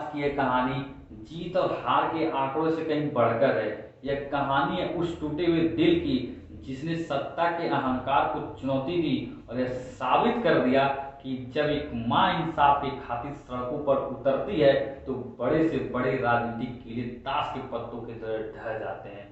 की यह कहानी जीत और हार के आंकड़ों से कहीं बढ़कर है। यह कहानी है उस टूटे हुए दिल की जिसने सत्ता के अहंकार को चुनौती दी और यह साबित कर दिया कि जब एक माँ इंसाफ की खातिर सड़कों पर उतरती है तो बड़े से बड़े राजनीतिक कीड़े ताश के पत्तों की तरह ढह जाते हैं।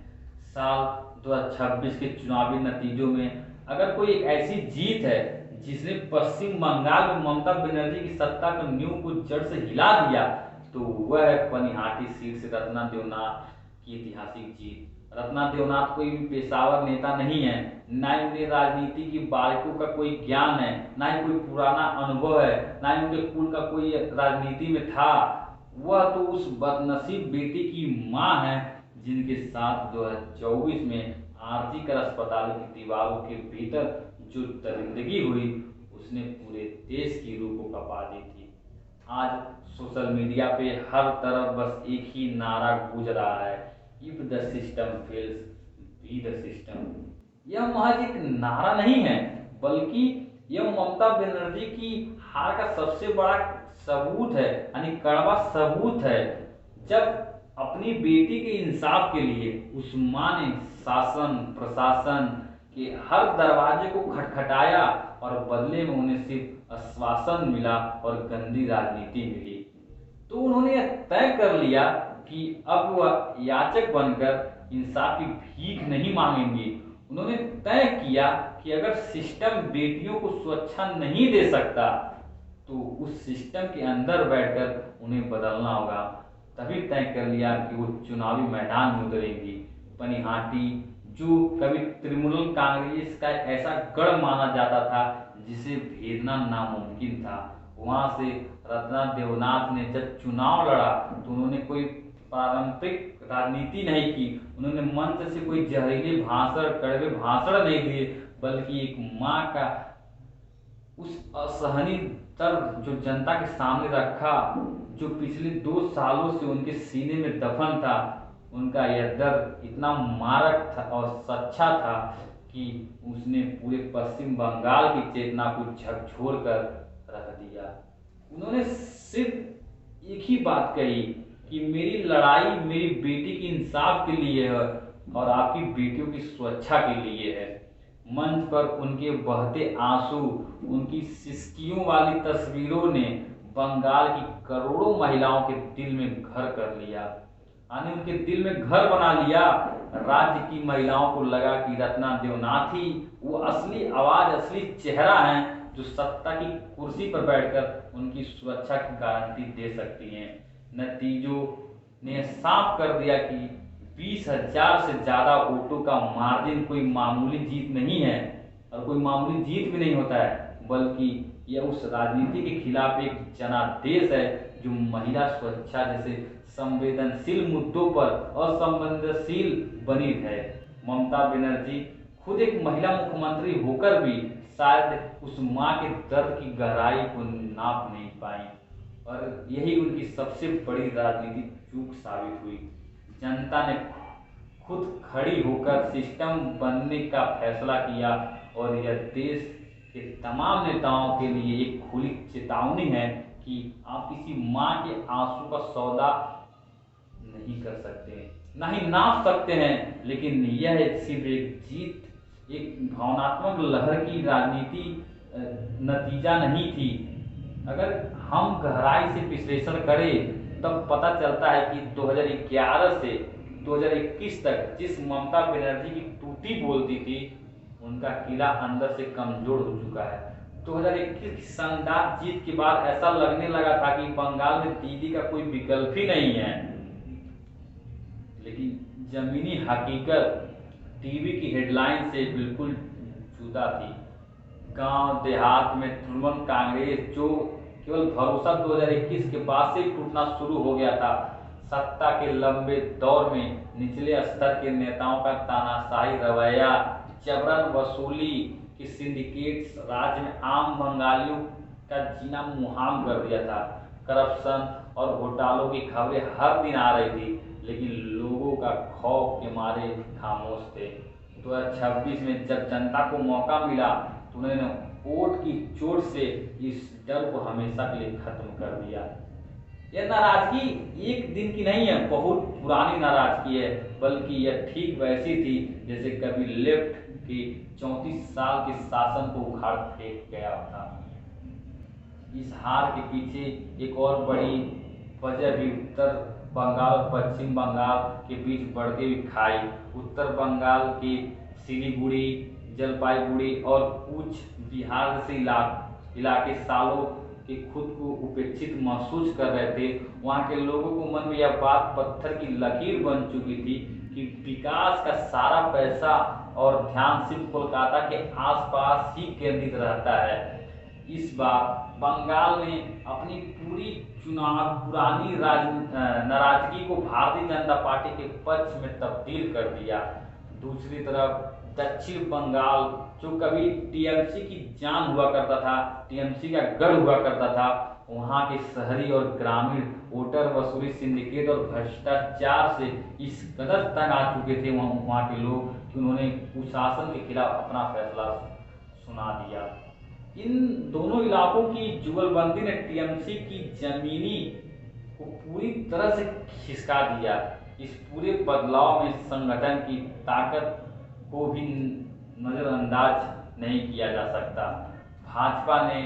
साल 2026 के चुनावी नतीजों में अगर कोई एक ऐसी जीत है जिसने पश्चिम बंगाल में ममता बनर्जी की सत्ता की नींव को जड़ से हिला दिया तो वह है पनिहाटी सीट से रत्ना देवनाथ की ऐतिहासिक जीत। रत्ना देवनाथ कोई भी पेशावर नेता नहीं है, ना ही उन्हें राजनीति की बारीकियों का कोई ज्ञान है, ना ही कोई पुराना अनुभव है, ना ही उनके कुल का कोई राजनीति में था। वह तो उस बदनसीब बेटी की माँ है जिनके साथ 2024 में आरजी कर अस्पतालों की दीवारों के भीतर जो दरिंदगी हुई उसने पूरे देश की रूह को कपा दी थी। आज सोशल मीडिया पे हर तरफ बस एक ही नारा गूंज रहा है, if the system fails be the system. यह महज एक नारा नहीं है बल्कि यह ममता बनर्जी की हार का सबसे बड़ा सबूत है, यानी कड़वा सबूत है। जब अपनी बेटी के इंसाफ के लिए उस माँ ने शासन प्रशासन के हर दरवाजे को खटखटाया और बदले में उन्हें सिर्फ आश्वासन मिला और गंदी राजनीति मिली, तो उन्होंने यह तय कर लिया कि अब वह याचक बनकर इंसाफ की भीख नहीं मांगेंगी। उन्होंने तय किया कि अगर सिस्टम बेटियों को सुरक्षा नहीं दे सकता तो उस सिस्टम के अंदर बैठकर उन्हें बदलना होगा। तभी तय कर लिया कि वो चुनावी मैदान में उतरेंगी। पनिहाटी जो कभी तृणमूल कांग्रेस का ऐसा गढ़ माना जाता था जिसे भेदना नामुमकिन था, वहां से रत्ना देवनाथ ने जब चुनाव लड़ा तो उन्होंने कोई पारंपरिक राजनीति नहीं की, उन्होंने मंच से कोई जहरीले भाषण कड़वे भाषण नहीं दिए, बल्कि एक माँ का उस असहनीय दर्द जो जनता के सामने रखा, जो पिछले 2 सालों से उनके सीने में दफन था, उनका यह दर्द इतना मारक था और सच्चा था कि उसने पूरे पश्चिम बंगाल की चेतना को झकझोर कर रख दिया। उन्होंने सिर्फ एक ही बात कही कि मेरी लड़ाई मेरी बेटी के इंसाफ के लिए है और आपकी बेटियों की सुरक्षा के लिए है। मंच पर उनके बहते आंसू, उनकी सिसकियों वाली तस्वीरों ने बंगाल की करोड़ों महिलाओं के दिल में घर कर लिया, यानी उनके दिल में घर बना लिया। राज्य की महिलाओं को लगा कि रत्ना देवनाथ ही वो असली आवाज, असली चेहरा है जो सत्ता की कुर्सी पर बैठकर उनकी सुरक्षा की गारंटी दे सकती हैं। नतीजों ने साफ कर दिया कि 20,000 से ज्यादा वोटों का मार्जिन कोई मामूली जीत नहीं है और कोई मामूली जीत भी नहीं होता है, बल्कि यह उस राजनीति के खिलाफ एक जनादेश है जो महिला सुरक्षा जैसे संवेदनशील मुद्दों पर असंवेदनशील बनी है। ममता बनर्जी खुद एक महिला मुख्यमंत्री होकर भी शायद उस माँ के दर्द की गहराई को नाप नहीं पाई और यही उनकी सबसे बड़ी राजनीतिक चूक साबित हुई। जनता ने खुद खड़ी होकर सिस्टम बनने का फैसला किया और यह देश के तमाम नेताओं के लिए एक खुली चेतावनी है कि आप किसी माँ के आंसू का सौदा नहीं कर सकते, ना ही नाप सकते हैं, लेकिन यह सिर्फ एक जीत, एक भावनात्मक लहर की राजनीति नतीजा नहीं थी। अगर हम गहराई से विश्लेषण करें तब पता चलता है कि 2011 से 2021 तक जिस ममता बनर्जी की टूटी बोलती थी उनका किला अंदर से कमजोर हो चुका है। 2021 की शानदार जीत के बाद ऐसा लगने लगा था कि बंगाल में दीदी का कोई विकल्प ही नहीं है, लेकिन जमीनी हकीकत टीवी की हेडलाइन से बिल्कुल जुदा थी। गांव देहात में तृणमूल कांग्रेस जो केवल भरोसा 2021 के बाद से ही टूटना शुरू हो गया था। सत्ता के लंबे दौर में निचले स्तर के नेताओं का तानाशाही रवैया, जबरन वसूली के सिंडिकेट्स राज्य में आम बंगालियों का जीना मुहाल कर दिया था। करप्शन और घोटालों की खबरें हर दिन आ रही थी, लेकिन लोगों का खौफ के मारे खामोश थे। 2026 में जब जनता को मौका मिला तो उन्होंने वोट की चोट से इस डर को हमेशा के लिए खत्म कर दिया। यह नाराजगी एक दिन की नहीं है, बहुत पुरानी नाराजगी है, बल्कि यह ठीक वैसी थी जैसे कभी लेफ्ट के 34 साल के शासन को उखाड़ फेंक गया था। इस हार के पीछे एक और बड़ी वजह भी उत्तर बंगाल और पश्चिम बंगाल के बीच बढ़ती हुई खाई। उत्तर बंगाल के सिलीगुड़ी, जलपाईगुड़ी और कूच बिहार जैसे इलाके सालों के खुद को उपेक्षित महसूस कर रहे थे। वहाँ के लोगों को मन में यह बात पत्थर की लकीर बन चुकी थी कि विकास का सारा पैसा और ध्यान सिर्फ कोलकाता के आसपास ही केंद्रित रहता है। इस बार बंगाल ने अपनी पूरी पुरानी नाराजगी को भारतीय जनता पार्टी के पक्ष में तब्दील कर दिया। दूसरी तरफ दक्षिण बंगाल, जो कभी टीएमसी की जान हुआ करता था, टीएमसी का गढ़ हुआ करता था, वहाँ के शहरी और ग्रामीण वोटर वसूली सिंडिकेट और भ्रष्टाचार से इस कदर तंग आ चुके थे वहाँ के लोग कि उन्होंने कुशासन के खिलाफ अपना फैसला सुना दिया। इन दोनों इलाकों की जुगलबंदी ने टीएमसी की जमीनी को पूरी तरह से खिसका दिया। इस पूरे बदलाव में संगठन की ताकत को भी नजरअंदाज नहीं किया जा सकता। भाजपा ने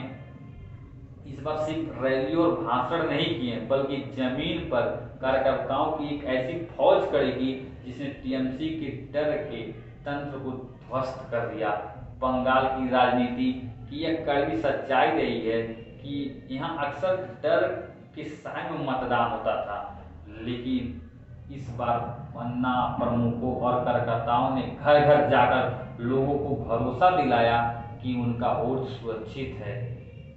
इस बार सिर्फ रैली और भाषण नहीं किए, बल्कि जमीन पर कार्यकर्ताओं की एक ऐसी फौज खड़ी की जिसने टीएमसी के डर के तंत्र को ध्वस्त कर दिया। बंगाल की राजनीति की यह कड़वी सच्चाई रही है कि यहाँ अक्सर डर के साय में मतदान होता था, लेकिन इस बार पन्ना प्रमुखों और कार्यकर्ताओं ने घर घर जाकर लोगों को भरोसा दिलाया कि उनका वोट सुरक्षित है।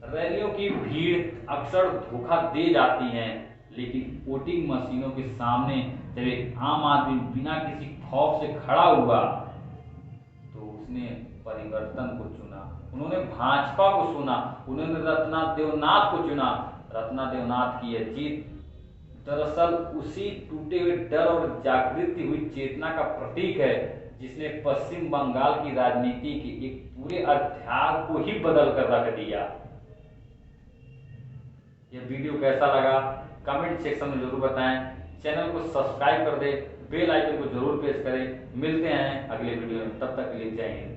रैलियों की भीड़ अक्सर धोखा दे जाती है, लेकिन वोटिंग मशीनों के सामने जब एक आम आदमी बिना किसी खौफ से खड़ा हुआ तो उसने परिवर्तन को चुना। उन्होंने भाजपा को चुना, उन्होंने रत्ना देवनाथ को चुना। रत्ना देवनाथ की यह जीत दरअसल उसी टूटे हुए डर और जागृति हुई चेतना का प्रतीक है जिसने पश्चिम बंगाल की राजनीति के एक पूरे अध्याय को ही बदल कर रख दिया। यह वीडियो कैसा लगा कमेंट सेक्शन में जरूर बताएं। चैनल को सब्सक्राइब कर दें, बेल आइकन को जरूर प्रेस करें। मिलते हैं अगले वीडियो में, तब तक के लिए जय हिंद।